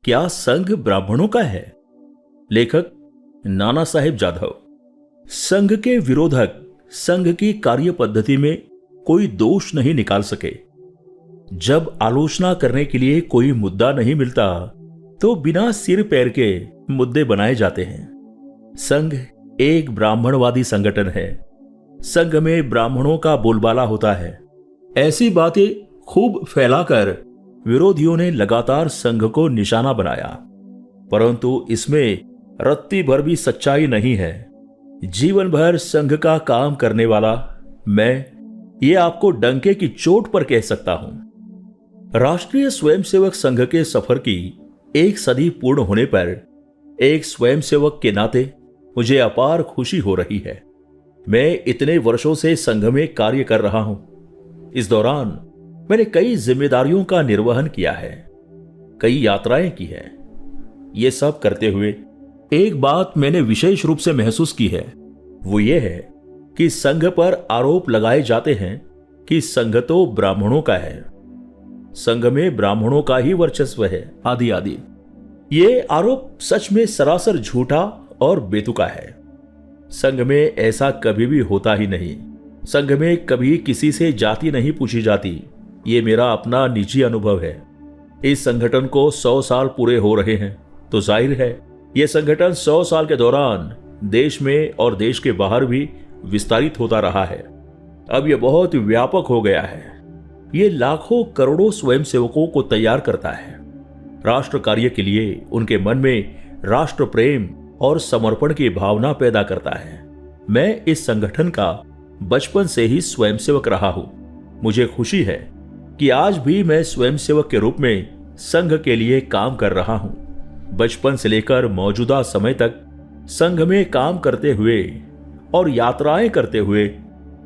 क्या संघ ब्राह्मणों का है? लेखक नाना साहेब जाधव। संघ के विरोधक संघ की कार्य पद्धति में कोई दोष नहीं निकाल सके। जब आलोचना करने के लिए कोई मुद्दा नहीं मिलता तो बिना सिर पैर के मुद्दे बनाए जाते हैं। संघ एक ब्राह्मणवादी संगठन है। संघ में ब्राह्मणों का बोलबाला होता है। ऐसी बातें खूब फैलाकर विरोधियों ने लगातार संघ को निशाना बनाया, परंतु इसमें रत्ती भर भी सच्चाई नहीं है। जीवन भर संघ का काम करने वाला मैं ये आपको डंके की चोट पर कह सकता हूं। राष्ट्रीय स्वयंसेवक संघ के सफर की 1 सदी पूर्ण होने पर एक स्वयंसेवक के नाते मुझे अपार खुशी हो रही है। मैं इतने वर्षों से संघ में कार्य कर रहा हूं। इस दौरान मैंने कई जिम्मेदारियों का निर्वहन किया है, कई यात्राएं की हैं। ये सब करते हुए एक बात मैंने विशेष रूप से महसूस की है, वो ये है कि संघ पर आरोप लगाए जाते हैं कि संघ तो ब्राह्मणों का है, संघ में ब्राह्मणों का ही वर्चस्व है, आदि आदि। ये आरोप सच में सरासर झूठा और बेतुका है। संघ में ऐसा कभी भी होता ही नहीं। संघ में कभी किसी से जाति नहीं पूछी जाती। ये मेरा अपना निजी अनुभव है। इस संगठन को 100 साल पूरे हो रहे हैं, तो जाहिर है यह संगठन 100 साल के दौरान देश में और देश के बाहर भी विस्तारित होता रहा है। अब यह बहुत व्यापक हो गया है। ये लाखों करोड़ों स्वयंसेवकों को तैयार करता है। राष्ट्र कार्य के लिए उनके मन में राष्ट्र प्रेम और समर्पण की भावना पैदा करता है। मैं इस संगठन का बचपन से ही स्वयंसेवक रहा हूं। मुझे खुशी है कि आज भी मैं स्वयंसेवक के रूप में संघ के लिए काम कर रहा हूं। बचपन से लेकर मौजूदा समय तक संघ में काम करते हुए और यात्राएं करते हुए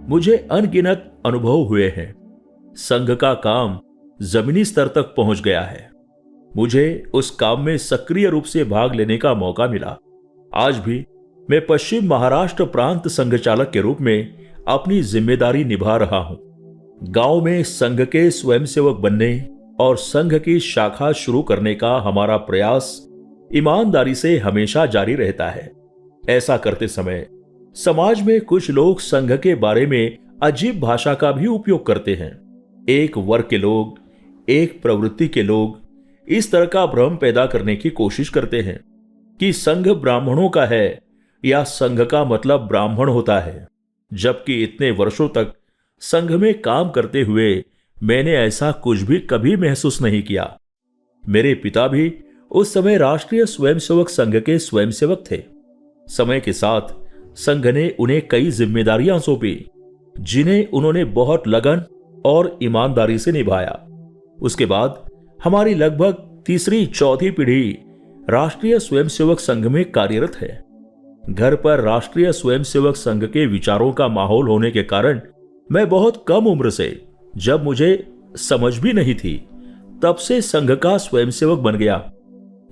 मुझे अनगिनत अनुभव हुए हैं। संघ का काम जमीनी स्तर तक पहुंच गया है। मुझे उस काम में सक्रिय रूप से भाग लेने का मौका मिला। आज भी मैं पश्चिम महाराष्ट्र प्रांत संघ चालक के रूप में अपनी जिम्मेदारी निभा रहा हूं। गांव में संघ के स्वयंसेवक बनने और संघ की शाखा शुरू करने का हमारा प्रयास ईमानदारी से हमेशा जारी रहता है। ऐसा करते समय समाज में कुछ लोग संघ के बारे में अजीब भाषा का भी उपयोग करते हैं। एक वर्ग के लोग, एक प्रवृत्ति के लोग इस तरह का भ्रम पैदा करने की कोशिश करते हैं कि संघ ब्राह्मणों का है या संघ का मतलब ब्राह्मण होता है, जबकि इतने वर्षों तक संघ में काम करते हुए मैंने ऐसा कुछ भी कभी महसूस नहीं किया। मेरे पिता भी उस समय राष्ट्रीय स्वयंसेवक संघ के स्वयंसेवक थे। समय के साथ संघ ने उन्हें कई जिम्मेदारियां सौंपी, जिन्हें उन्होंने बहुत लगन और ईमानदारी से निभाया। उसके बाद हमारी लगभग तीसरी चौथी पीढ़ी राष्ट्रीय स्वयंसेवक संघ में कार्यरत है। घर पर राष्ट्रीय स्वयंसेवक संघ के विचारों का माहौल होने के कारण मैं बहुत कम उम्र से, जब मुझे समझ भी नहीं थी, तब से संघ का स्वयंसेवक बन गया।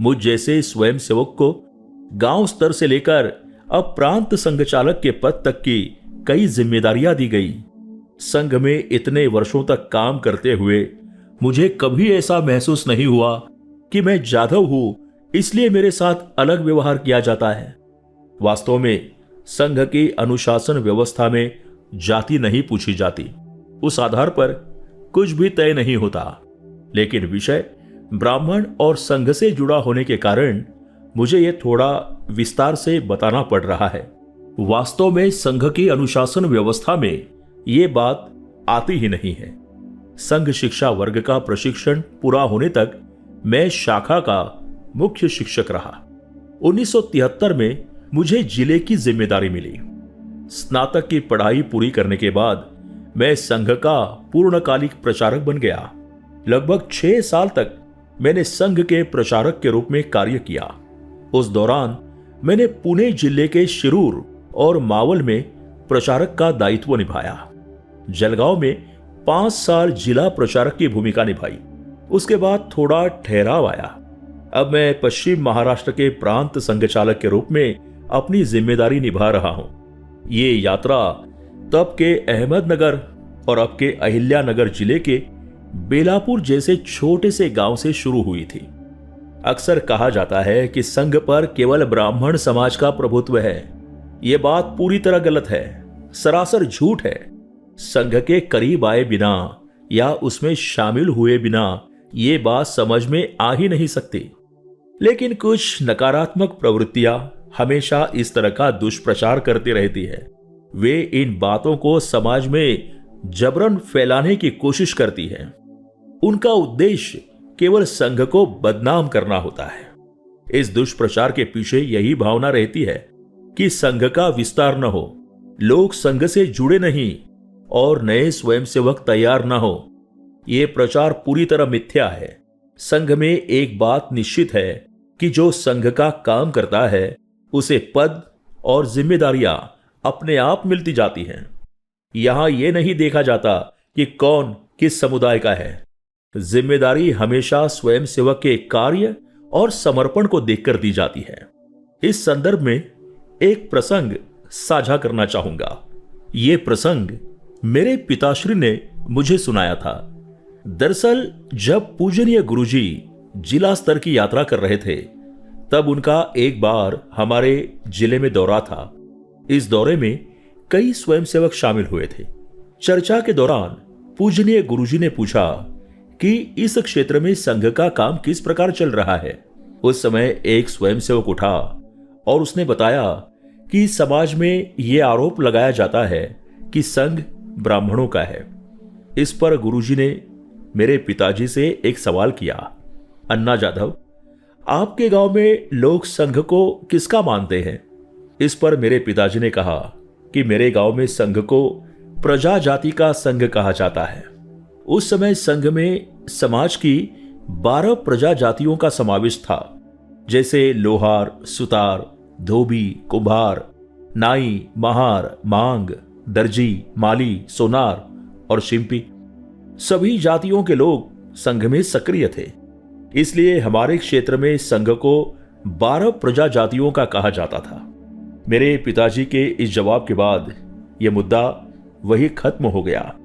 मुझ जैसे स्वयंसेवक को गांव स्तर से लेकर अब प्रांत संघ चालक के पद तक की कई जिम्मेदारियां दी गई। संघ में इतने वर्षों तक काम करते हुए मुझे कभी ऐसा महसूस नहीं हुआ कि मैं जाधव हूं, इसलिए मेरे साथ अलग व्यवहार किया जाता है। वास्तव में संघ की अनुशासन व्यवस्था में जाति नहीं पूछी जाती। उस आधार पर कुछ भी तय नहीं होता। लेकिन विषय ब्राह्मण और संघ से जुड़ा होने के कारण मुझे यह थोड़ा विस्तार से बताना पड़ रहा है। वास्तव में संघ की अनुशासन व्यवस्था में यह बात आती ही नहीं है। संघ शिक्षा वर्ग का प्रशिक्षण पूरा होने तक मैं शाखा का मुख्य शिक्षक रहा। 1973 में मुझे जिले की जिम्मेदारी मिली। स्नातक की पढ़ाई पूरी करने के बाद मैं संघ का पूर्णकालिक प्रचारक बन गया। लगभग 6 साल तक मैंने संघ के प्रचारक के रूप में कार्य किया। उस दौरान मैंने पुणे जिले के शिरूर और मावल में प्रचारक का दायित्व निभाया। जलगांव में 5 साल जिला प्रचारक की भूमिका निभाई। उसके बाद थोड़ा ठहराव आया। अब मैं पश्चिम महाराष्ट्र के प्रांत संघ चालक के रूप में अपनी जिम्मेदारी निभा रहा हूं। ये यात्रा तब के अहमदनगर और अब के अहिल्यानगर जिले के बेलापुर जैसे छोटे से गांव से शुरू हुई थी। अक्सर कहा जाता है कि संघ पर केवल ब्राह्मण समाज का प्रभुत्व है। यह बात पूरी तरह गलत है, सरासर झूठ है। संघ के करीब आए बिना या उसमें शामिल हुए बिना ये बात समझ में आ ही नहीं सकती। लेकिन कुछ नकारात्मक प्रवृत्तियां हमेशा इस तरह का दुष्प्रचार करती रहती है। वे इन बातों को समाज में जबरन फैलाने की कोशिश करती है। उनका उद्देश्य केवल संघ को बदनाम करना होता है। इस दुष्प्रचार के पीछे यही भावना रहती है कि संघ का विस्तार न हो, लोग संघ से जुड़े नहीं और नए स्वयंसेवक तैयार न हो। यह प्रचार पूरी तरह मिथ्या है। संघ में एक बात निश्चित है कि जो संघ का काम करता है उसे पद और जिम्मेदारियां अपने आप मिलती जाती हैं। यहां यह नहीं देखा जाता कि कौन किस समुदाय का है। जिम्मेदारी हमेशा स्वयंसेवक के कार्य और समर्पण को देखकर दी जाती है। इस संदर्भ में एक प्रसंग साझा करना चाहूंगा। यह प्रसंग मेरे पिताश्री ने मुझे सुनाया था। दरअसल जब पूजनीय गुरुजी जिला स्तर की यात्रा कर रहे थे, तब उनका एक बार हमारे जिले में दौरा था। इस दौरे में कई स्वयंसेवक शामिल हुए थे। चर्चा के दौरान पूजनीय गुरुजी ने पूछा कि इस क्षेत्र में संघ का काम किस प्रकार चल रहा है। उस समय एक स्वयंसेवक उठा और उसने बताया कि समाज में यह आरोप लगाया जाता है कि संघ ब्राह्मणों का है। इस पर गुरुजी ने मेरे पिताजी से एक सवाल किया, अन्ना जाधव, आपके गांव में लोग संघ को किसका मानते हैं? इस पर मेरे पिताजी ने कहा कि मेरे गांव में संघ को प्रजा जाति का संघ कहा जाता है। उस समय संघ में समाज की 12 प्रजा जातियों का समावेश था, जैसे लोहार, सुतार, धोबी, कुम्हार, नाई, महार, मांग, दर्जी, माली, सोनार और शिंपी। सभी जातियों के लोग संघ में सक्रिय थे। इसलिए हमारे क्षेत्र में संघ को 12 प्रजा जातियों का कहा जाता था। मेरे पिताजी के इस जवाब के बाद यह मुद्दा वही खत्म हो गया।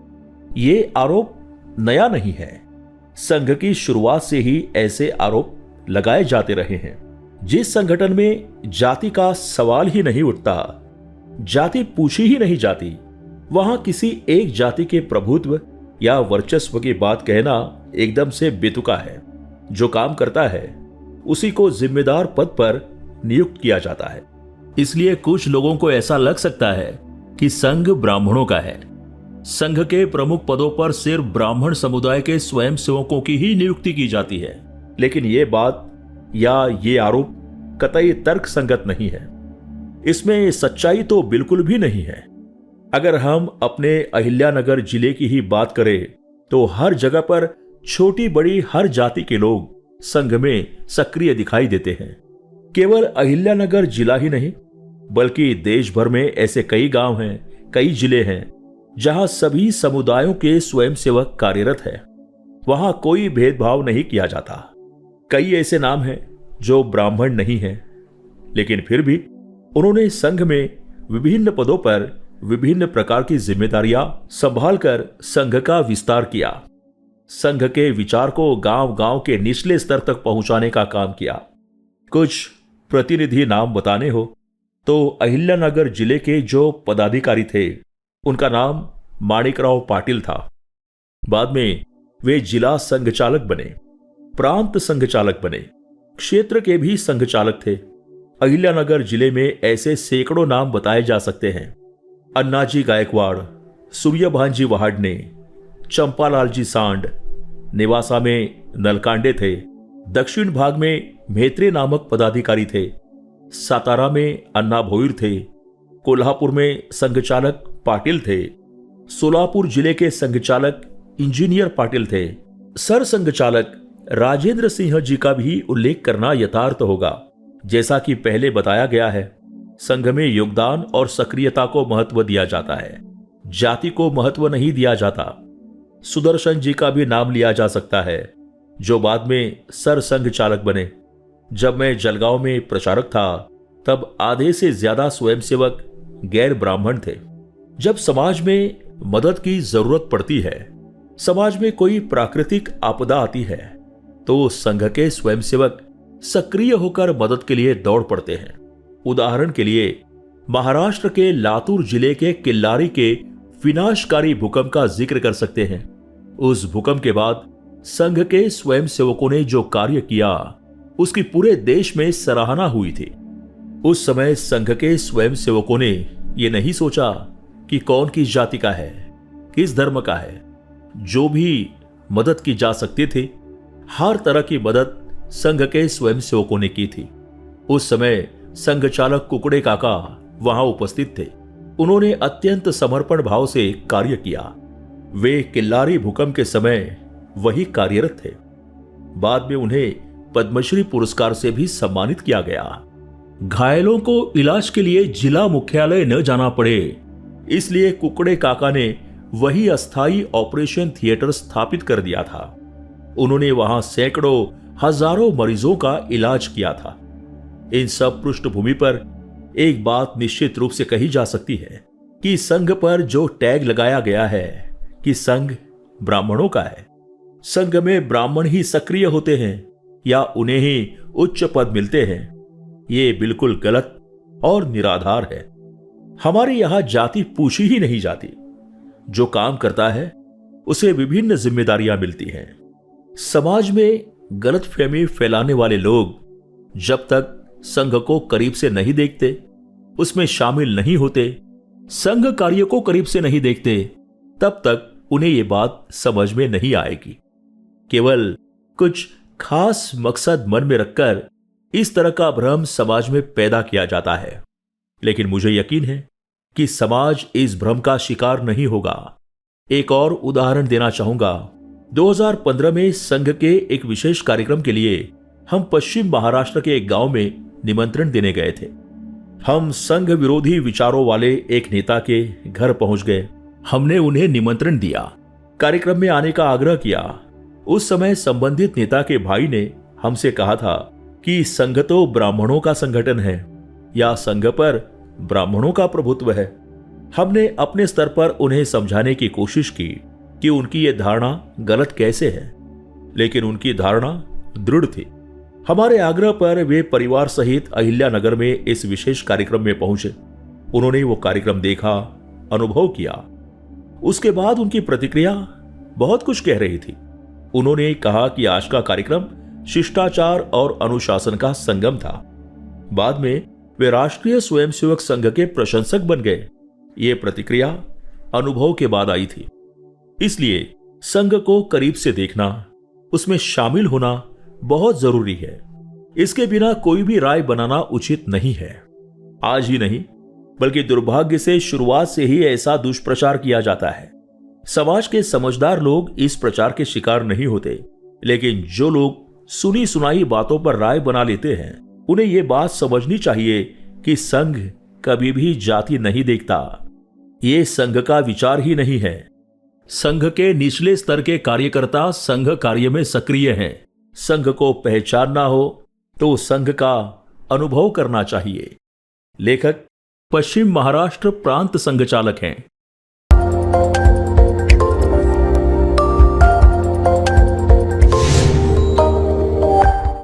ये आरोप नया नहीं है। संघ की शुरुआत से ही ऐसे आरोप लगाए जाते रहे हैं। जिस संगठन में जाति का सवाल ही नहीं उठता, जाति पूछी ही नहीं जाती, वहां किसी एक जाति के प्रभुत्व या वर्चस्व की बात कहना एकदम से बेतुका है। जो काम करता है उसी को जिम्मेदार पद पर नियुक्त किया जाता है। इसलिए कुछ लोगों को ऐसा लग सकता है कि संघ ब्राह्मणों का है। संघ के प्रमुख पदों पर सिर्फ ब्राह्मण समुदाय के स्वयंसेवकों की ही नियुक्ति की जाती है। लेकिन यह बात या ये आरोप कतई तर्क संगत नहीं है। इसमें सच्चाई तो बिल्कुल भी नहीं है। अगर हम अपने अहिल्यानगर जिले की ही बात करें तो हर जगह पर छोटी बड़ी हर जाति के लोग संघ में सक्रिय दिखाई देते हैं। केवल अहिल्यानगर जिला ही नहीं बल्कि देश भर में ऐसे कई गांव हैं, कई जिले हैं जहां सभी समुदायों के स्वयंसेवक कार्यरत हैं। वहां कोई भेदभाव नहीं किया जाता। कई ऐसे नाम हैं जो ब्राह्मण नहीं हैं, लेकिन फिर भी उन्होंने संघ में विभिन्न पदों पर विभिन्न प्रकार की जिम्मेदारियां संभालकर संघ का विस्तार किया। संघ के विचार को गांव-गांव के निचले स्तर तक पहुंचाने का काम किया। कुछ प्रतिनिधि नाम बताने हो तो अहिल्यानगर जिले के जो पदाधिकारी थे उनका नाम माणिकराव पाटिल था। बाद में वे जिला संघ चालक बने, प्रांत संघ चालक बने, क्षेत्र के भी संघ चालक थे। अहिल्यानगर जिले में ऐसे सैकड़ों नाम बताए जा सकते हैं। अन्नाजी गायकवाड़, सूर्यभानजी वहाडने, चंपालालजी सांड, नेवासा में नलकांडे थे। दक्षिण भाग में म्हेत्रे नामक पदाधिकारी थे। सातारा में अन्ना भोईर थे। कोल्हापुर में संघचालक पाटिल थे। सोलापुर जिले के संघचालक इंजीनियर पाटिल थे। सर संघचालक राजेंद्र सिंह जी का भी उल्लेख करना यथार्थ होगा। जैसा कि पहले बताया गया है, संघ में योगदान और सक्रियता को महत्व दिया जाता है, जाति को महत्व नहीं दिया जाता। सुदर्शन जी का भी नाम लिया जा सकता है, जो बाद में सर संघ चालक बने। जब मैं जलगांव में प्रचारक था तब आधे से ज्यादा स्वयंसेवक गैर ब्राह्मण थे। जब समाज में मदद की जरूरत पड़ती है, समाज में कोई प्राकृतिक आपदा आती है, तो संघ के स्वयंसेवक सक्रिय होकर मदद के लिए दौड़ पड़ते हैं। उदाहरण के लिए महाराष्ट्र के लातूर जिले के किल्लारी के विनाशकारी भूकंप का जिक्र कर सकते हैं। उस भूकंप के बाद संघ के स्वयंसेवकों ने जो कार्य किया उसकी पूरे देश में सराहना हुई थी। उस समय संघ के स्वयंसेवकों ने यह नहीं सोचा कि कौन किस जाति का है, किस धर्म का है। जो भी मदद की जा सकती थी, हर तरह की मदद संघ के स्वयंसेवकों ने की थी। उस समय संघ चालक कुकड़े काका वहां उपस्थित थे। उन्होंने अत्यंत समर्पण भाव से कार्य किया। वे किल्लारी भूकंप के समय वही कार्यरत थे। बाद में उन्हें पद्मश्री पुरस्कार से भी सम्मानित किया गया। घायलों को इलाज के लिए जिला मुख्यालय न जाना पड़े, इसलिए कुकड़े काका ने वही अस्थायी ऑपरेशन थिएटर स्थापित कर दिया था। उन्होंने वहां सैकड़ों हजारों मरीजों का इलाज किया था। इन सब पृष्ठभूमि पर एक बात निश्चित रूप से कही जा सकती है कि संघ पर जो टैग लगाया गया है कि संघ ब्राह्मणों का है, संघ में ब्राह्मण ही सक्रिय होते हैं या उन्हें ही उच्च पद मिलते हैं, ये बिल्कुल गलत और निराधार है। हमारे यहां जाति पूछी ही नहीं जाती। जो काम करता है उसे विभिन्न जिम्मेदारियां मिलती हैं। समाज में गलतफहमी फैलाने वाले लोग जब तक संघ को करीब से नहीं देखते, उसमें शामिल नहीं होते, संघ कार्य को करीब से नहीं देखते, तब तक उन्हें यह बात समझ में नहीं आएगी। केवल कुछ खास मकसद मन में रखकर इस तरह का भ्रम समाज में पैदा किया जाता है। लेकिन मुझे यकीन है कि समाज इस भ्रम का शिकार नहीं होगा। एक और उदाहरण देना चाहूंगा। 2015 में संघ के एक विशेष कार्यक्रम के लिए हम पश्चिम महाराष्ट्र के एक गांव में निमंत्रण देने गए थे। हम संघ विरोधी विचारों वाले एक नेता के घर पहुंच गए। हमने उन्हें निमंत्रण दिया, कार्यक्रम में आने का आग्रह किया। उस समय संबंधित नेता के भाई ने हमसे कहा था कि संघ तो ब्राह्मणों का संगठन है या संघ पर ब्राह्मणों का प्रभुत्व है। हमने अपने स्तर पर उन्हें समझाने की कोशिश की कि उनकी यह धारणा गलत कैसे है, लेकिन उनकी धारणा दृढ़ थी। हमारे आग्रह पर वे परिवार सहित अहिल्यानगर में इस विशेष कार्यक्रम में पहुंचे। उन्होंने वो कार्यक्रम देखा, अनुभव किया। उसके बाद उनकी प्रतिक्रिया बहुत कुछ कह रही थी। उन्होंने कहा कि आज का कार्यक्रम शिष्टाचार और अनुशासन का संगम था। बाद में वे राष्ट्रीय स्वयंसेवक संघ के प्रशंसक बन गए। ये प्रतिक्रिया अनुभव के बाद आई थी। इसलिए संघ को करीब से देखना, उसमें शामिल होना बहुत जरूरी है। इसके बिना कोई भी राय बनाना उचित नहीं है। आज ही नहीं बल्कि दुर्भाग्य से शुरुआत से ही ऐसा दुष्प्रचार किया जाता है। समाज के समझदार लोग इस प्रचार के शिकार नहीं होते, लेकिन जो लोग सुनी सुनाई बातों पर राय बना लेते हैं, उन्हें यह बात समझनी चाहिए कि संघ कभी भी जाति नहीं देखता। ये संघ का विचार ही नहीं है। संघ के निचले स्तर के कार्यकर्ता संघ कार्य में सक्रिय हैं। संघ को पहचानना हो तो संघ का अनुभव करना चाहिए। लेखक पश्चिम महाराष्ट्र प्रांत संघ चालक हैं।